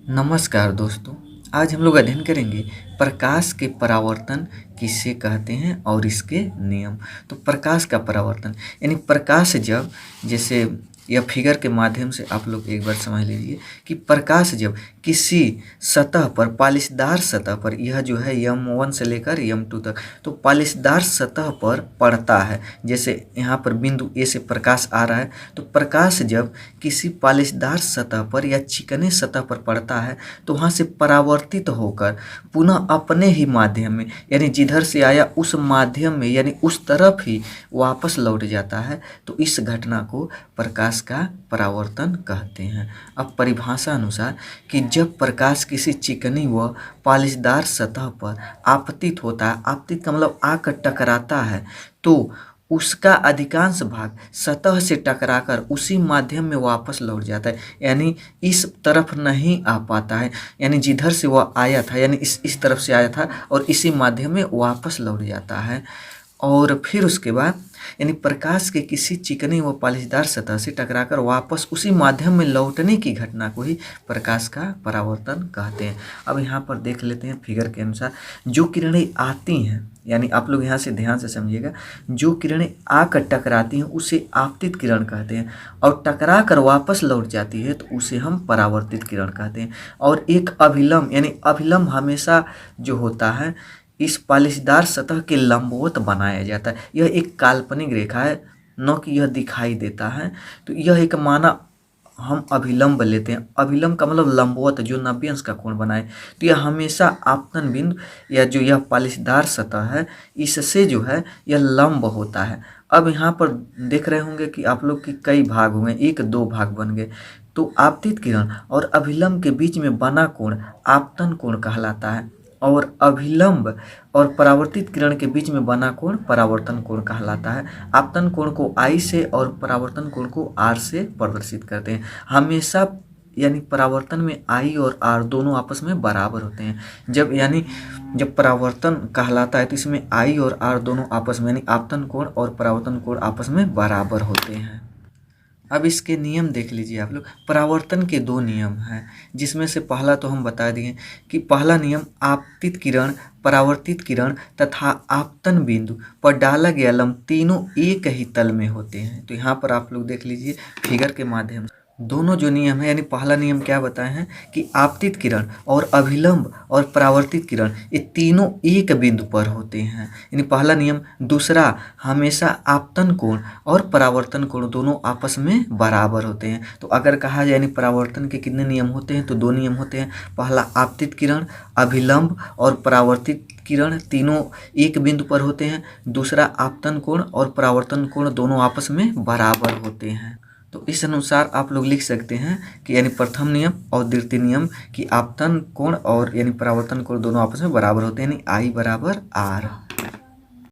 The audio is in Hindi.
नमस्कार दोस्तों। आज हम लोग अध्ययन करेंगे प्रकाश के परावर्तन किसे कहते हैं और इसके नियम। तो प्रकाश का परावर्तन यानी प्रकाश जब, जैसे यह फिगर के माध्यम से आप लोग एक बार समझ लीजिए कि प्रकाश जब किसी सतह पर, पालिशदार सतह पर, यह जो है M1 से लेकर M2 तक, तो पालिशदार सतह पर पड़ता है। जैसे यहाँ पर बिंदु ए से प्रकाश आ रहा है, तो प्रकाश जब किसी पालिशदार सतह पर या चिकने सतह पर पड़ता है तो वहाँ से परावर्तित होकर पुनः अपने ही माध्यम में, यानी जिधर से आया उस माध्यम में, यानी उस तरफ ही वापस लौट जाता है। तो इस घटना को प्रकाश का परावर्तन कहते हैं। अब परिभाषा अनुसार कि जब प्रकाश किसी चिकनी व पालिशदार सतह पर आपतित होता है, आपतित का मतलब आकर टकराता है, तो उसका अधिकांश भाग सतह से टकराकर उसी माध्यम में वापस लौट जाता है, यानी इस तरफ नहीं आ पाता है, यानी जिधर से वह आया था, यानी इस तरफ से आया था और इसी माध्यम में वापस लौट जाता है। और फिर उसके बाद यानी प्रकाश के किसी चिकनी व पालिशदार सतह से टकराकर वापस उसी माध्यम में लौटने की घटना को ही प्रकाश का परावर्तन कहते हैं। अब यहाँ पर देख लेते हैं फिगर के अनुसार, जो किरणें आती हैं, यानी आप लोग यहाँ से ध्यान से समझिएगा, जो किरणें आकर टकराती हैं उसे आपतित किरण कहते हैं, और टकरा कर वापस लौट जाती है तो उसे हम परावर्तित किरण कहते हैं। और एक अभिलंब, यानी अभिलंब हमेशा जो होता है इस पालिशदार सतह के लंबवत बनाया जाता है। यह एक काल्पनिक रेखा है, न कि यह दिखाई देता है। तो यह एक माना हम अभिलंब लेते हैं। अभिलंब का मतलब लंबवत, जो 90 अंश का कोण बनाए। तो यह हमेशा आपतन बिंदु या जो यह पालिशदार सतह है इससे जो है यह लंब होता है। अब यहाँ पर देख रहे होंगे कि आप लोग की कई भाग हुए, 1-2 भाग बन गए। तो आपतित किरण और अभिलंब के बीच में बना कोण आपतन कोण कहलाता है, और अभिलंब और परावर्तित किरण के बीच में बना कोण परावर्तन कोण कहलाता है। आपतन कोण को I से और परावर्तन कोण को R से प्रदर्शित करते हैं हमेशा, यानी परावर्तन में I और R दोनों आपस में बराबर होते हैं। जब परावर्तन कहलाता है तो इसमें I और R दोनों आपस में, यानी आपतन कोण और परावर्तन कोण आपस में बराबर होते हैं। अब इसके नियम देख लीजिए आप लोग। परावर्तन के 2 नियम हैं, जिसमें से पहला तो हम बता दिए कि पहला नियम, आपतित किरण, परावर्तित किरण तथा आपतन बिंदु पर डाला गया लंब तीनों एक ही तल में होते हैं। तो यहाँ पर आप लोग देख लीजिए फिगर के माध्यम से दोनों जो नियम है, यानी पहला नियम क्या बताए हैं कि आपतित किरण और अभिलंब और परावर्तित किरण ये तीनों एक बिंदु पर होते हैं, यानी पहला नियम। दूसरा, हमेशा आपतन कोण और परावर्तन कोण दोनों आपस में बराबर होते हैं। तो अगर कहा जाए यानी परावर्तन के कितने नियम होते हैं, तो 2 नियम होते हैं। पहला, आपतित किरण, अभिलंब और परावर्तित किरण तीनों एक बिंदु पर होते हैं। दूसरा, आपतन कोण और परावर्तन कोण दोनों आपस में बराबर होते हैं। तो इस अनुसार आप लोग लिख सकते हैं कि यानी प्रथम नियम और द्वितीय नियम कि आपतन कोण और यानी परावर्तन कोण दोनों आपस में बराबर होते हैं, यानी I बराबर R।